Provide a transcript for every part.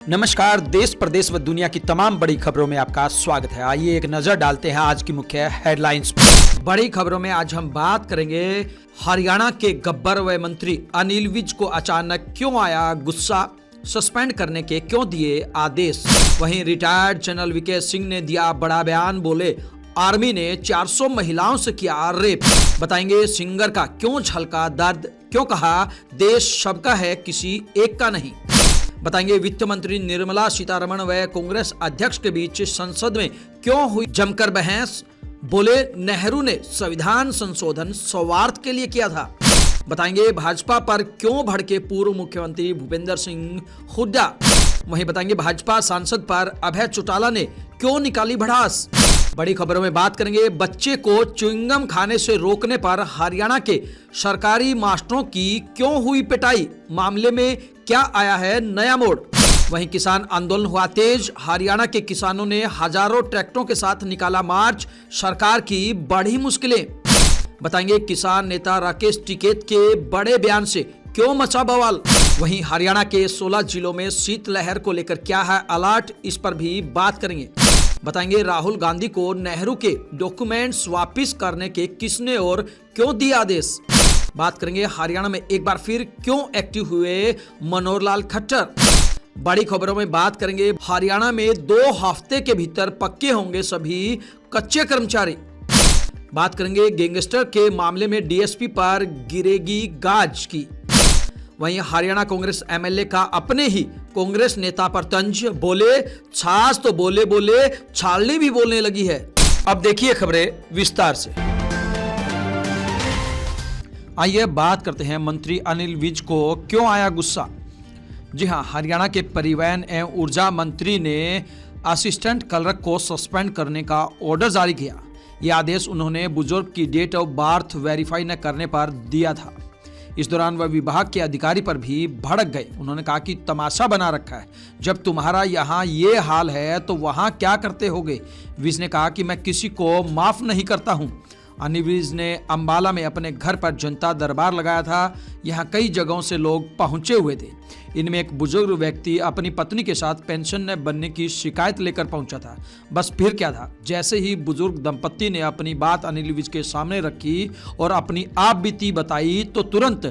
नमस्कार। देश प्रदेश व दुनिया की तमाम बड़ी खबरों में आपका स्वागत है। आइए एक नजर डालते हैं आज की मुख्य हेडलाइंस पर। बड़ी खबरों में आज हम बात करेंगे हरियाणा के गब्बर व मंत्री अनिल विज को अचानक क्यों आया गुस्सा, सस्पेंड करने के क्यों दिए आदेश। वहीं रिटायर्ड जनरल वीके सिंह ने दिया बड़ा बयान, बोले आर्मी ने 400 महिलाओं से किया रेप। बताएंगे सिंगर का क्यों झलका दर्द, क्यों कहा देश सबका है किसी एक का नहीं। बताएंगे वित्त मंत्री निर्मला सीतारमण व कांग्रेस अध्यक्ष के बीच संसद में क्यों हुई जमकर बहस, बोले नेहरू ने संविधान संशोधन स्वार्थ के लिए किया था। बताएंगे भाजपा पर क्यों भड़के पूर्व मुख्यमंत्री भूपेंद्र सिंह हुड्डा। वहीं बताएंगे भाजपा सांसद पर अभय चौटाला ने क्यों निकाली भड़ास। बड़ी खबरों में बात करेंगे बच्चे को च्युइंगम खाने से रोकने पर हरियाणा के सरकारी मास्टरों की क्यों हुई पिटाई, मामले में क्या आया है नया मोड़। वहीं किसान आंदोलन हुआ तेज, हरियाणा के किसानों ने हजारों ट्रैक्टरों के साथ निकाला मार्च, सरकार की बढ़ी मुश्किलें। बताएंगे किसान नेता राकेश टिकैत के बड़े बयान से क्यों मचा बवाल। वहीं हरियाणा के 16 जिलों में शीतलहर को लेकर क्या है अलर्ट, इस पर भी बात करेंगे। बताएंगे राहुल गांधी को नेहरू के डॉक्यूमेंट्स वापस करने के किसने और क्यों दिया आदेश। बात करेंगे हरियाणा में एक बार फिर क्यों एक्टिव हुए मनोहर लाल खट्टर। बड़ी खबरों में बात करेंगे हरियाणा में 2 हफ्ते के भीतर पक्के होंगे सभी कच्चे कर्मचारी। बात करेंगे गैंगस्टर के मामले में डीएसपी पर गिरेगी गाज की। वहीं हरियाणा कांग्रेस एमएलए का अपने ही कांग्रेस नेता पर तंज, बोले छाछ तो बोले बोले छालनी भी बोलने लगी है। अब देखिए खबरें विस्तार से। आइए बात करते हैं मंत्री अनिल विज को क्यों आया गुस्सा। जी हां, हरियाणा के परिवहन एवं ऊर्जा मंत्री ने असिस्टेंट क्लर्क को सस्पेंड करने का ऑर्डर जारी किया। यह आदेश उन्होंने बुजुर्ग की डेट ऑफ बर्थ वेरीफाई न करने पर दिया था। इस दौरान वह विभाग के अधिकारी पर भी भड़क गए। उन्होंने कहा कि तमाशा बना रखा है, जब तुम्हारा यहाँ ये हाल है तो वहाँ क्या करते होगे। विज ने कहा कि मैं किसी को माफ नहीं करता हूँ। अनिल विज ने अंबाला में अपने घर पर जनता दरबार लगाया था। यहाँ कई जगहों से लोग पहुंचे हुए थे। इनमें एक बुजुर्ग व्यक्ति अपनी पत्नी के साथ पेंशन न बनने की शिकायत लेकर पहुंचा था। बस फिर क्या था, जैसे ही बुजुर्ग दंपत्ति ने अपनी बात अनिल विज के सामने रखी और अपनी आप बीती बताई तो तुरंत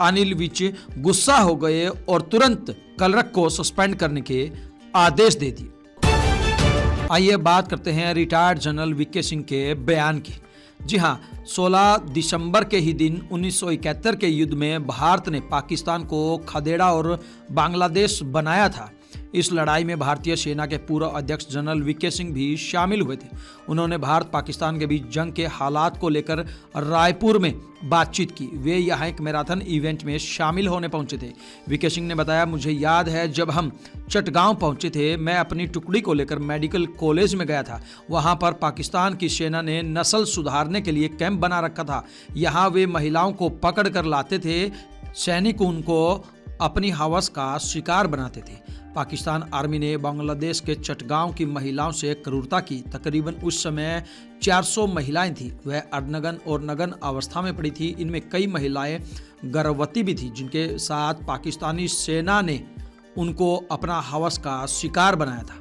अनिल विज गुस्सा हो गए और तुरंत क्लर्क को सस्पेंड करने के आदेश दे दिए। आइए बात करते हैं रिटायर्ड जनरल वीके सिंह के बयान की। जी हां, 16 दिसंबर के ही दिन 1971 के युद्ध में भारत ने पाकिस्तान को खदेड़ा और बांग्लादेश बनाया था। इस लड़ाई में भारतीय सेना के पूर्व अध्यक्ष जनरल वीके सिंह भी शामिल हुए थे। उन्होंने भारत पाकिस्तान के बीच जंग के हालात को लेकर रायपुर में बातचीत की। वे यहाँ एक मैराथन इवेंट में शामिल होने पहुंचे थे। वीके सिंह ने बताया, मुझे याद है जब हम चटगांव पहुंचे थे, मैं अपनी टुकड़ी को लेकर मेडिकल कॉलेज में गया था। वहां पर पाकिस्तान की सेना ने नस्ल सुधारने के लिए कैंप बना रखा था। यहाँ वे महिलाओं को पकड़ कर लाते थे। सैनिक उनको अपनी हवस का शिकार बनाते थे। पाकिस्तान आर्मी ने बांग्लादेश के चटगांव की महिलाओं से क्रूरता की। तकरीबन उस समय 400 महिलाएं थीं। वह अर्धनग्न और नग्न अवस्था में पड़ी थी। इनमें कई महिलाएं गर्भवती भी थीं, जिनके साथ पाकिस्तानी सेना ने उनको अपना हवस का शिकार बनाया था।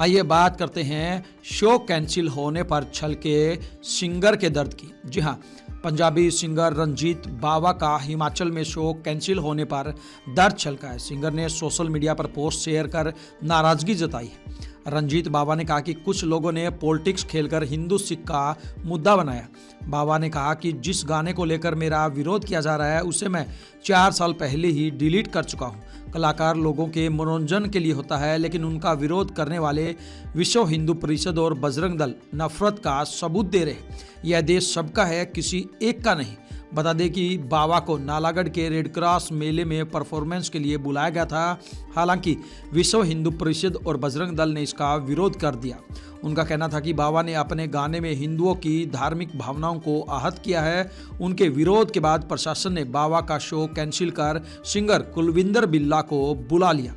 आइए बात करते हैं शो कैंसिल होने पर छलके सिंगर के दर्द की। जी हाँ, पंजाबी सिंगर रंजीत बावा का हिमाचल में शो कैंसिल होने पर दर्द छलका है। सिंगर ने सोशल मीडिया पर पोस्ट शेयर कर नाराजगी जताई है। रंजीत बावा ने कहा कि कुछ लोगों ने पॉलिटिक्स खेलकर हिंदू सिख का मुद्दा बनाया। बावा ने कहा कि जिस गाने को लेकर मेरा विरोध किया जा रहा है उसे मैं 4 साल पहले ही डिलीट कर चुका हूँ। कलाकार लोगों के मनोरंजन के लिए होता है, लेकिन उनका विरोध करने वाले विश्व हिंदू परिषद और बजरंग दल नफरत का सबूत दे रहे। यह देश सबका है, किसी एक का नहीं। बता दें कि बावा को नालागढ़ के रेड क्रॉस मेले में परफॉर्मेंस के लिए बुलाया गया था। हालांकि विश्व हिंदू परिषद और बजरंग दल ने इसका विरोध कर दिया। उनका कहना था कि बावा ने अपने गाने में हिंदुओं की धार्मिक भावनाओं को आहत किया है। उनके विरोध के बाद प्रशासन ने बावा का शो कैंसिल कर सिंगर कुलविंदर बिल्ला को बुला लिया।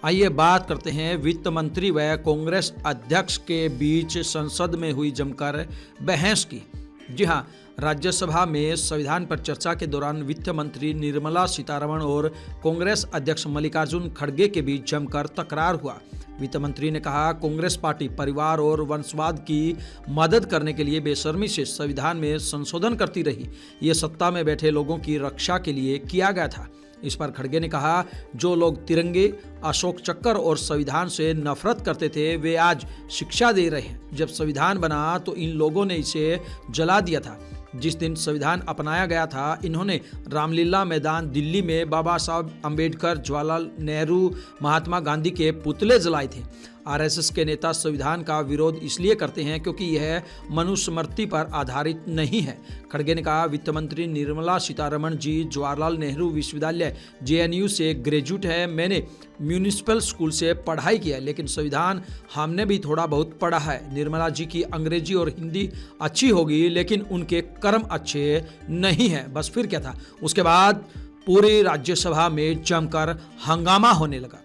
आइए बात करते हैं वित्त मंत्री व कांग्रेस अध्यक्ष के बीच संसद में हुई जमकर बहस की। जी हां, राज्यसभा में संविधान पर चर्चा के दौरान वित्त मंत्री निर्मला सीतारमण और कांग्रेस अध्यक्ष मल्लिकार्जुन खड़गे के बीच जमकर तकरार हुआ। वित्त मंत्री ने कहा, कांग्रेस पार्टी परिवार और वंशवाद की मदद करने के लिए बेशर्मी से संविधान में संशोधन करती रही। ये सत्ता में बैठे लोगों की रक्षा के लिए किया गया था। इस पर खड़गे ने कहा, जो लोग तिरंगे, अशोक चक्र और संविधान से नफरत करते थे वे आज शिक्षा दे रहे हैं। जब संविधान बना तो इन लोगों ने इसे जला दिया था। जिस दिन संविधान अपनाया गया था, इन्होंने रामलीला मैदान दिल्ली में बाबा साहब अम्बेडकर, जवाहरलाल नेहरू, महात्मा गांधी के पुतले जलाए थे। आरएसएस के नेता संविधान का विरोध इसलिए करते हैं क्योंकि यह मनुस्मृति पर आधारित नहीं है। खड़गे ने कहा, वित्त मंत्री निर्मला सीतारमण जी जवाहरलाल नेहरू विश्वविद्यालय जेएनयू से ग्रेजुएट है। मैंने म्यूनिसिपल स्कूल से पढ़ाई किया, लेकिन संविधान हमने भी थोड़ा बहुत पढ़ा है। निर्मला जी की अंग्रेजी और हिंदी अच्छी होगी, लेकिन उनके कर्म अच्छे नहीं है। बस फिर क्या था। उसके बाद पूरी राज्यसभा में जमकर हंगामा होने लगा।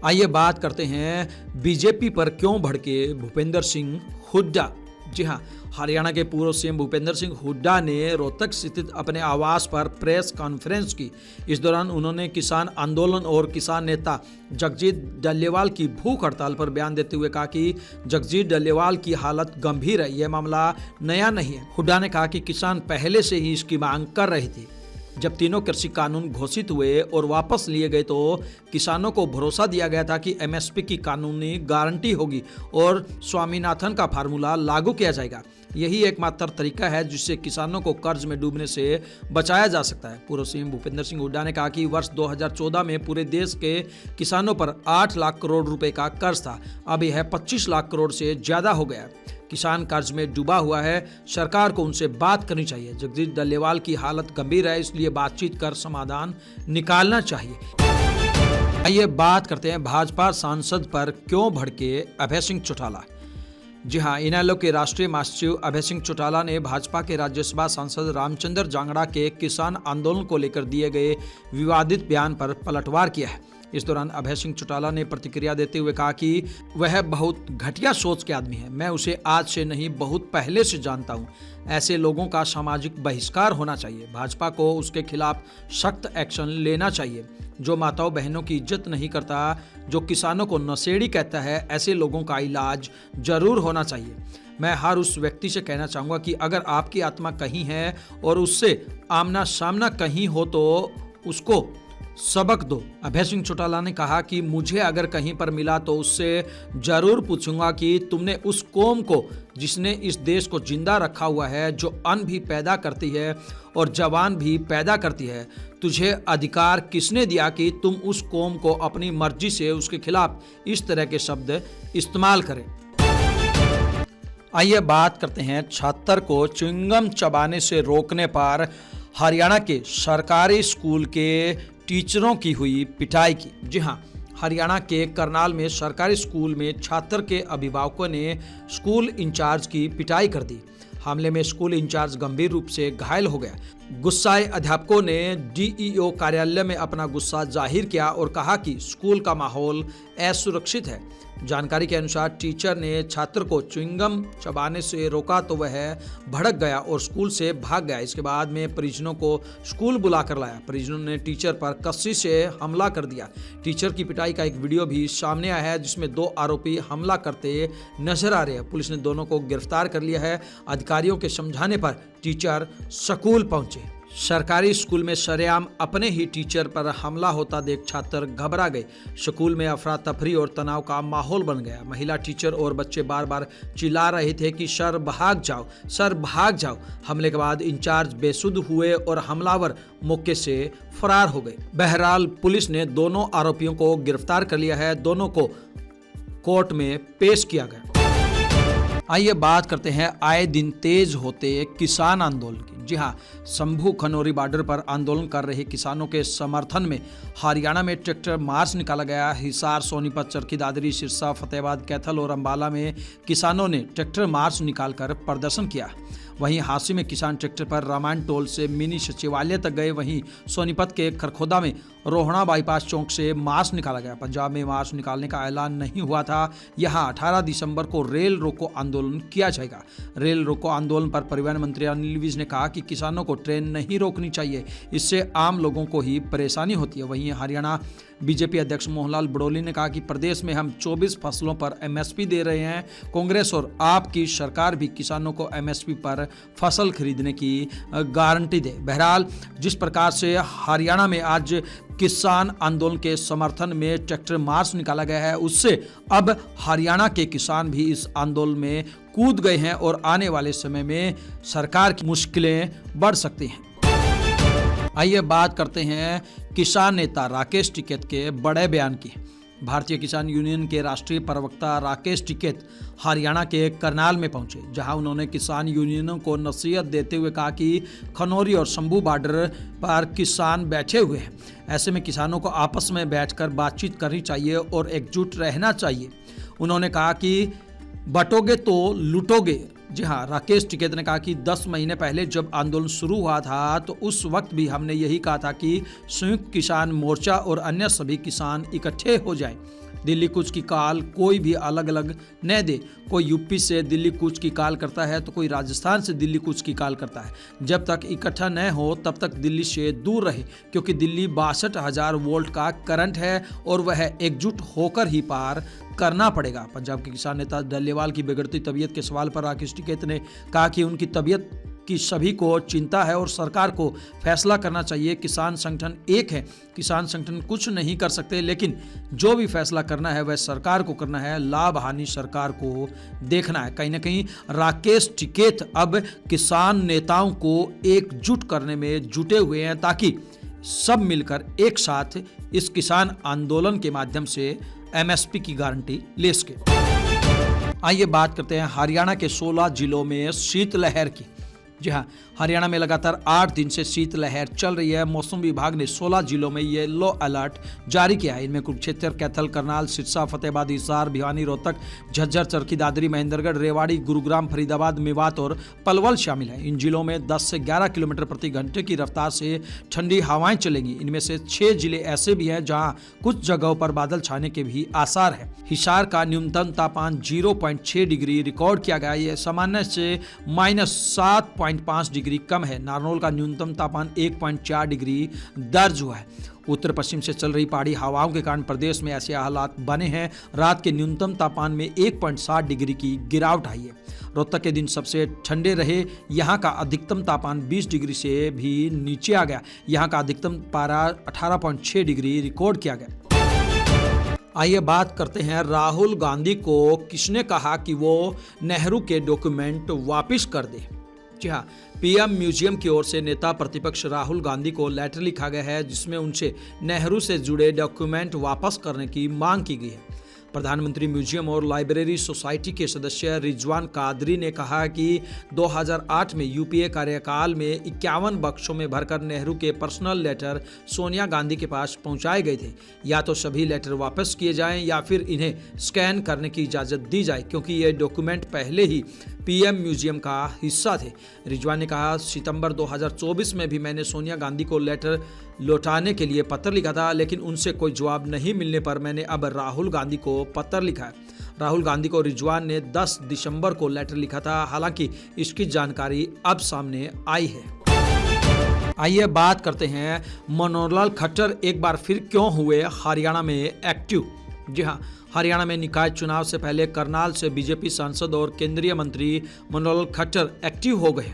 आइए बात करते हैं बीजेपी पर क्यों भड़के भूपेंद्र सिंह हुड्डा। जी हां, हरियाणा के पूर्व सीएम भूपेंद्र सिंह हुड्डा ने रोहतक स्थित अपने आवास पर प्रेस कॉन्फ्रेंस की। इस दौरान उन्होंने किसान आंदोलन और किसान नेता जगजीत डल्लेवाल की भूख हड़ताल पर बयान देते हुए कहा कि जगजीत डल्लेवाल की हालत गंभीर है, यह मामला नया नहीं है। हुड्डा ने कहा कि किसान पहले से ही इसकी मांग कर रहे थे। जब तीनों कृषि कानून घोषित हुए और वापस लिए गए तो किसानों को भरोसा दिया गया था कि एमएसपी की कानूनी गारंटी होगी और स्वामीनाथन का फार्मूला लागू किया जाएगा। यही एकमात्र तरीका है जिससे किसानों को कर्ज में डूबने से बचाया जा सकता है। पूर्व सीएम भूपेंद्र सिंह हुड्डा ने कहा कि वर्ष 2014 में पूरे देश के किसानों पर 8 लाख करोड़ रुपए का कर्ज था। अब यह 25 लाख करोड़ से ज्यादा हो गया। किसान कर्ज में डूबा हुआ है, सरकार को उनसे बात करनी चाहिए। जगजीत डल्लेवाल की हालत गंभीर है, इसलिए बातचीत कर समाधान निकालना चाहिए। आइए बात करते हैं भाजपा सांसद पर क्यों भड़के अभय सिंह चौटाला। जी हां, इनेलो के राष्ट्रीय महासचिव अभय सिंह चौटाला ने भाजपा के राज्यसभा सांसद रामचंद्र जांगड़ा के किसान आंदोलन को लेकर दिए गए विवादित बयान पर पलटवार किया है। इस दौरान अभय सिंह चौटाला ने प्रतिक्रिया देते हुए कहा कि वह बहुत घटिया सोच के आदमी है। मैं उसे आज से नहीं बहुत पहले से जानता हूं। ऐसे लोगों का सामाजिक बहिष्कार होना चाहिए। भाजपा को उसके खिलाफ सख्त एक्शन लेना चाहिए। जो माताओं बहनों की इज्जत नहीं करता, जो किसानों को नशेड़ी कहता है, ऐसे लोगों का इलाज जरूर होना चाहिए। मैं हर उस व्यक्ति से कहना चाहूँगा कि अगर आपकी आत्मा कहीं है और उससे आमना सामना कहीं हो तो उसको सबक दो। अभय सिंह चौटाला ने कहा कि मुझे अगर कहीं पर मिला तो उससे जरूर पूछूंगा कि तुमने उस कौम को जिसने इस देश को जिंदा रखा हुआ है, जो अन्न भी पैदा करती है और जवान भी पैदा करती है, तुझे अधिकार किसने दिया कि तुम उस कौम को अपनी मर्जी से उसके खिलाफ इस तरह के शब्द इस्तेमाल करें। आइए बात करते हैं छात्र को च्युइंगम चबाने से रोकने पर हरियाणा के सरकारी स्कूल के टीचरों की हुई पिटाई की। जी हां, हरियाणा के करनाल में सरकारी स्कूल में छात्र के अभिभावकों ने स्कूल इंचार्ज की पिटाई कर दी। हमले में स्कूल इंचार्ज गंभीर रूप से घायल हो गया। गुस्साए अध्यापकों ने डीईओ कार्यालय में अपना गुस्सा जाहिर किया और कहा कि स्कूल का माहौल असुरक्षित है। जानकारी के अनुसार टीचर ने छात्र को च्युइंगम चबाने से रोका तो वह भड़क गया और स्कूल से भाग गया। इसके बाद में परिजनों को स्कूल बुलाकर लाया। परिजनों ने टीचर पर कस्सी से हमला कर दिया। टीचर की पिटाई का एक वीडियो भी सामने आया है जिसमें 2 आरोपी हमला करते नजर आ रहे हैं। पुलिस ने दोनों को गिरफ्तार कर लिया है। अधिकारियों के समझाने पर टीचर स्कूल पहुंचे। सरकारी स्कूल में सरेआम अपने ही टीचर पर हमला होता देख छात्र घबरा गए। स्कूल में अफरा तफरी और तनाव का माहौल बन गया। महिला टीचर और बच्चे बार बार चिल्ला रहे थे कि सर भाग जाओ, सर भाग जाओ। हमले के बाद इंचार्ज बेसुध हुए और हमलावर मौके से फरार हो गए। बहरहाल पुलिस ने दोनों आरोपियों को गिरफ्तार कर लिया है। दोनों को कोर्ट में पेश किया गया। आइए बात करते हैं आए दिन तेज होते किसान आंदोलन की। जी हां, शंभू खनौरी बॉर्डर पर आंदोलन कर रहे किसानों के समर्थन में हरियाणा में ट्रैक्टर मार्च निकाला गया। हिसार, सोनीपत, चरखी दादरी, सिरसा, फतेहाबाद, कैथल और अंबाला में किसानों ने ट्रैक्टर मार्च निकालकर प्रदर्शन किया। वहीं हांसी में किसान ट्रैक्टर पर रामायण टोल से मिनी सचिवालय तक गए। वहीं सोनीपत के खरखोदा में रोहड़ा बाईपास चौक से मार्च निकाला गया। पंजाब में मार्च निकालने का ऐलान नहीं हुआ था। यहां 18 दिसंबर को रेल रोको आंदोलन किया जाएगा। रेल रोको आंदोलन पर परिवहन मंत्री अनिल विज ने कहा कि किसानों को ट्रेन नहीं रोकनी चाहिए, इससे आम लोगों को ही परेशानी होती है। वहीं हरियाणा बीजेपी अध्यक्ष मोहनलाल बड़ोली ने कहा कि प्रदेश में हम 24 फसलों पर एमएसपी दे रहे हैं। कांग्रेस और आपकी सरकार भी किसानों को एमएसपी पर फसल खरीदने की गारंटी दे। बहरहाल जिस प्रकार से हरियाणा में आज किसान आंदोलन के समर्थन में ट्रैक्टर मार्च निकाला गया है, उससे अब हरियाणा के किसान भी इस आंदोलन में कूद गए हैं और आने वाले समय में सरकार की मुश्किलें बढ़ सकती हैं। आइए बात करते हैं किसान नेता राकेश टिकैत के बड़े बयान की। भारतीय किसान यूनियन के राष्ट्रीय प्रवक्ता राकेश टिकैत हरियाणा के करनाल में पहुंचे, जहां उन्होंने किसान यूनियनों को नसीहत देते हुए कहा कि खनौरी और शंभू बॉर्डर पर किसान बैठे हुए हैं। ऐसे में किसानों को आपस में बैठकर बातचीत करनी चाहिए और एकजुट रहना चाहिए। उन्होंने कहा कि बटोगे तो लूटोगे। जी हाँ, राकेश टिकैत ने कहा कि 10 महीने पहले जब आंदोलन शुरू हुआ था तो उस वक्त भी हमने यही कहा था कि संयुक्त किसान मोर्चा और अन्य सभी किसान इकट्ठे हो जाएं। दिल्ली कूच की कॉल कोई भी अलग अलग न दे। कोई यूपी से दिल्ली कूच की कॉल करता है तो कोई राजस्थान से दिल्ली कूच की कॉल करता है। जब तक इकट्ठा न हो तब तक दिल्ली से दूर रहे, क्योंकि दिल्ली 62,000 वोल्ट का करंट है और वह एकजुट होकर ही पार करना पड़ेगा। पंजाब के किसान नेता डल्लेवाल की बिगड़ती तबीयत के सवाल पर राकेश टिकैत ने कहा कि उनकी तबीयत की सभी को चिंता है और सरकार को फैसला करना चाहिए। किसान संगठन एक है, किसान संगठन कुछ नहीं कर सकते, लेकिन जो भी फैसला करना है वह सरकार को करना है, लाभ हानि सरकार को देखना है। कहीं ना कहीं राकेश टिकैत अब किसान नेताओं को एकजुट करने में जुटे हुए हैं ताकि सब मिलकर एक साथ इस किसान आंदोलन के माध्यम से एमएसपी की गारंटी ले सके। आइए बात करते हैं हरियाणा के 16 जिलों में शीतलहर की। जी हाँ, हरियाणा में लगातार 8 दिन से शीतलहर चल रही है। मौसम विभाग ने 16 जिलों में येलो अलर्ट जारी किया है। इनमें कुरुक्षेत्र, कैथल, करनाल, सिरसा, फतेहाबाद, हिसार, भिवानी, रोहतक, झज्जर, चरखी दादरी, महेंद्रगढ़, रेवाड़ी, गुरुग्राम, फरीदाबाद, मेवात और पलवल शामिल है। इन जिलों में 10 से 11 किलोमीटर प्रति घंटे की रफ्तार से ठंडी हवाएं चलेंगी। इनमें से 6 जिले ऐसे भी हैं जहां कुछ जगहों पर बादल छाने के भी आसार है। हिसार का न्यूनतम तापमान 0.6 डिग्री रिकॉर्ड किया गया। यह सामान्य से -7.5 डिग्री कम है। नारनौल का न्यूनतम तापमान 1.4 डिग्री दर्ज हुआ है। उत्तर पश्चिम से चल रही पहाड़ी हवाओं के कारण प्रदेश में ऐसे हालात बने हैं। रात के न्यूनतम तापमान में 1.7 डिग्री की गिरावट आई है। रोहतक के दिन सबसे ठंडे रहे। यहाँ का अधिकतम तापमान 20 डिग्री से भी नीचे आ गया। यहाँ का अधिकतम पारा 18.6 डिग्री रिकॉर्ड किया गया। आइए बात करते हैं राहुल गांधी को किसने कहा कि वो नेहरू के डॉक्यूमेंट वापस कर दे। जी हाँ, पीएम म्यूजियम की ओर से नेता प्रतिपक्ष राहुल गांधी को लेटर लिखा गया है जिसमें उनसे नेहरू से जुड़े डॉक्यूमेंट वापस करने की मांग की गई है। प्रधानमंत्री म्यूजियम और लाइब्रेरी सोसाइटी के सदस्य रिजवान कादरी ने कहा कि 2008 में यूपीए कार्यकाल में 51 बक्सों में भरकर नेहरू के पर्सनल लेटर सोनिया गांधी के पास पहुंचाए गए थे। या तो सभी लेटर वापस किए जाएं या फिर इन्हें स्कैन करने की इजाज़त दी जाए, क्योंकि ये डॉक्यूमेंट पहले ही पीएम म्यूजियम का हिस्सा थे। रिजवान ने कहा, सितंबर 2024 में भी मैंने सोनिया गांधी को लेटर लौटाने के लिए पत्र लिखा था, लेकिन उनसे कोई जवाब नहीं मिलने पर मैंने अब राहुल गांधी को पत्र लिखा है। राहुल गांधी को रिजवान ने 10 दिसंबर को लेटर लिखा था। हालांकि इसकी जानकारी अब सामने आई है। आइए बात करते हैं मनोहर खट्टर एक बार फिर क्यों हुए हरियाणा में एक्टिव। जी हाँ, हरियाणा में निकाय चुनाव से पहले करनाल से बीजेपी सांसद और केंद्रीय मंत्री मनोहर खट्टर एक्टिव हो गए।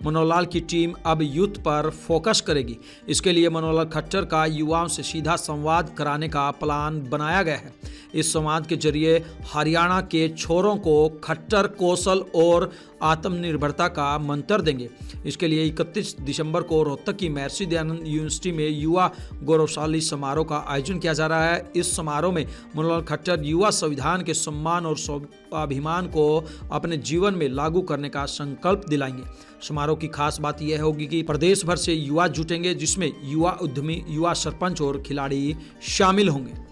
मनोहर की टीम अब यूथ पर फोकस करेगी। इसके लिए मनोहर खट्टर का युवाओं से सीधा संवाद कराने का प्लान बनाया गया है। इस संवाद के जरिए हरियाणा के छोरों को खट्टर कौशल और आत्मनिर्भरता का मंत्र देंगे। इसके लिए 31 दिसंबर को रोहतक की महर्षि दयानंद यूनिवर्सिटी में युवा गौरवशाली समारोह का आयोजन किया जा रहा है। इस समारोह में मनोहर खट्टर युवा संविधान के सम्मान और स्वाभिमान को अपने जीवन में लागू करने का संकल्प दिलाएंगे। समारोह की खास बात यह होगी कि प्रदेश भर से युवा जुटेंगे, जिसमें युवा उद्यमी, युवा सरपंच और खिलाड़ी शामिल होंगे।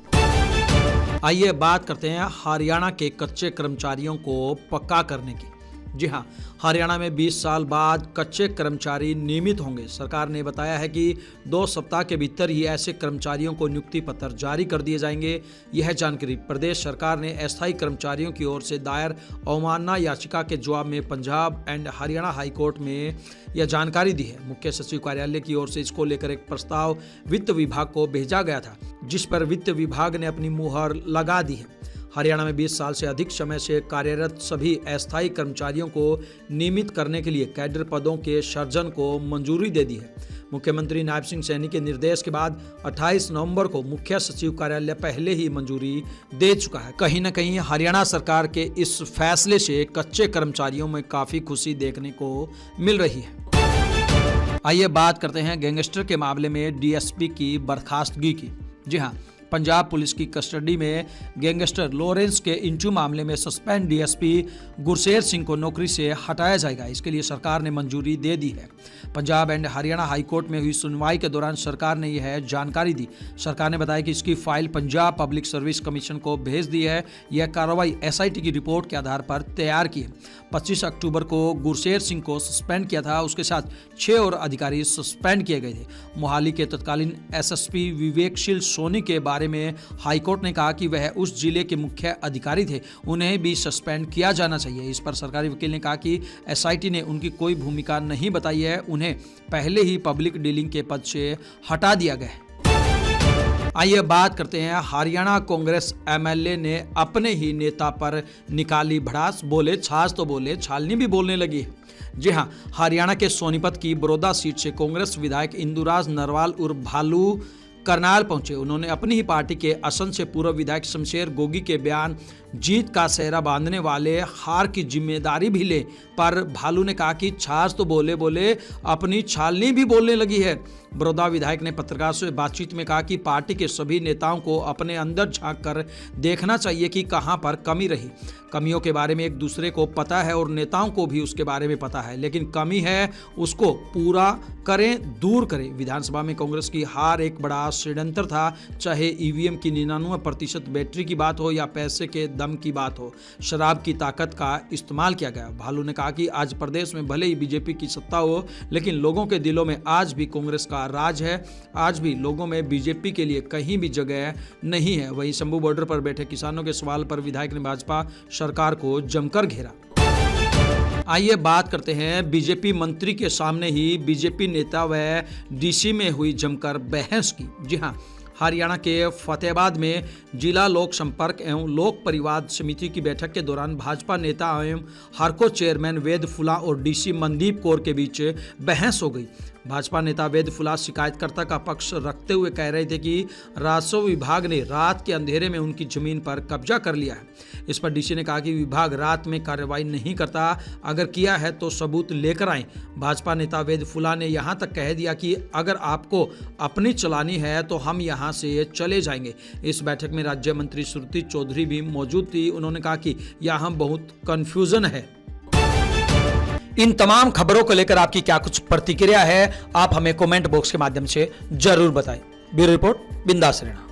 आइए बात करते हैं हरियाणा के कच्चे कर्मचारियों को पक्का करने की। जी हां, हरियाणा में 20 साल बाद कच्चे कर्मचारी नियमित होंगे। सरकार ने बताया है कि 2 सप्ताह के भीतर ही ऐसे कर्मचारियों को नियुक्ति पत्र जारी कर दिए जाएंगे। यह जानकारी प्रदेश सरकार ने अस्थायी कर्मचारियों की ओर से दायर अवमानना याचिका के जवाब में पंजाब एंड हरियाणा हाईकोर्ट में यह जानकारी दी है। मुख्य सचिव कार्यालय की ओर से इसको लेकर एक प्रस्ताव वित्त विभाग को भेजा गया था, जिस पर वित्त विभाग ने अपनी मुहर लगा दी है। हरियाणा में 20 साल से अधिक समय से कार्यरत सभी अस्थायी कर्मचारियों को नियमित करने के लिए कैडर पदों के सृजन को मंजूरी दे दी है। मुख्यमंत्री नायब सिंह सैनी के निर्देश के बाद 28 नवंबर को मुख्य सचिव कार्यालय पहले ही मंजूरी दे चुका है। कहीं न कहीं हरियाणा सरकार के इस फैसले से कच्चे कर्मचारियों में काफी खुशी देखने को मिल रही है। आइए बात करते हैं गैंगस्टर के मामले में डीएसपी की बर्खास्तगी की। जी हाँ, पंजाब पुलिस की कस्टडी में गैंगस्टर लॉरेंस के इंचू मामले में सस्पेंड डीएसपी गुरसेर सिंह को नौकरी से हटाया जाएगा। इसके लिए सरकार ने मंजूरी दे दी है। पंजाब एंड हरियाणा हाईकोर्ट में हुई सुनवाई के दौरान सरकार ने यह जानकारी दी। सरकार ने बताया कि इसकी file Punjab public service commission को भेज दी है। यह कार्रवाई एसआईटी की रिपोर्ट के आधार पर तैयार की है। 25 अक्टूबर को गुरसेर सिंह को सस्पेंड किया था। उसके साथ 6 और अधिकारी सस्पेंड किए गए थे। मोहाली के तत्कालीन एसएसपी विवेकशील सोनी के बारे में हाईकोर्ट ने कहा कि वह उस जिले के मुख्य अधिकारी थे, उन्हें भी सस्पेंड किया जाना चाहिए। इस पर सरकारी वकील ने कहा कि एसआईटी ने उनकी कोई भूमिका नहीं बताई है, उन्हें पहले ही पब्लिक डीलिंग के पद से हटा दिया गया है। आइए बात करते हैं हरियाणा कांग्रेस एमएलए ने अपने ही नेता पर निकाली भड़ास। बोले छाछ तो बोले छालनी भी बोलने लगी है। जी हां, हरियाणा के सोनीपत की बड़ौदा सीट से कांग्रेस विधायक इंदुराज नरवाल उर्फ भालू करनाल पहुंचे। उन्होंने अपनी ही पार्टी के असम से पूर्व विधायक शमशेर गोगी के बयान जीत का सेहरा बांधने वाले हार की जिम्मेदारी भी ले, पर भालू ने कहा कि छाछ तो बोले बोले अपनी छालनी भी बोलने लगी है। बड़ौदा विधायक ने पत्रकारों से बातचीत में कहा कि पार्टी के सभी नेताओं को अपने अंदर झांक कर देखना चाहिए कि कहां पर कमी रही। कमियों के बारे में एक दूसरे को पता है और नेताओं को भी उसके बारे में पता है, लेकिन कमी है उसको पूरा करें, दूर करें। विधानसभा में कांग्रेस की हार एक बड़ा षड्यंत्र था, चाहे ईवीएम की 99% बैटरी की बात हो या पैसे के दम की बात हो, शराब की ताकत का इस्तेमाल किया गया। भालू ने कहा कि आज प्रदेश में भले ही बीजेपी की सत्ता हो, लेकिन लोगों के दिलों में आज भी कांग्रेस का राज है। आज भी लोगों में बीजेपी के लिए कहीं भी जगह नहीं है। वहीं शंभू बॉर्डर पर बैठे किसानों के सवाल पर विधायक ने भाजपा सरकार को जमकर घेरा। आइए बात करते हैं बीजेपी मंत्री के सामने ही बीजेपी नेता व डीसी में हुई जमकर बहस की। जी हां, हरियाणा के फतेहाबाद में जिला लोक संपर्क एवं लोक परिवाद समिति की बैठक के दौरान भाजपा नेता एवं हरको चेयरमैन वेद फुला और डीसी मनदीप कौर के बीच बहस हो गई। भाजपा नेता वेद फुला शिकायतकर्ता का पक्ष रखते हुए कह रहे थे कि राजस्व विभाग ने रात के अंधेरे में उनकी जमीन पर कब्जा कर लिया है। इस पर डीसी ने कहा कि विभाग रात में कार्रवाई नहीं करता, अगर किया है तो सबूत लेकर आएं। भाजपा नेता वेद फुला ने यहां तक कह दिया कि अगर आपको अपनी चलानी है तो हम यहां से चले जाएंगे। इस बैठक में राज्य मंत्री श्रुति चौधरी भी मौजूद थी। उन्होंने कहा कि यहां बहुत कंफ्यूजन है। इन तमाम खबरों को लेकर आपकी क्या कुछ प्रतिक्रिया है, आप हमें कमेंट बॉक्स के माध्यम से जरूर बताएं। ब्यूरो रिपोर्ट, बिंदास रहना।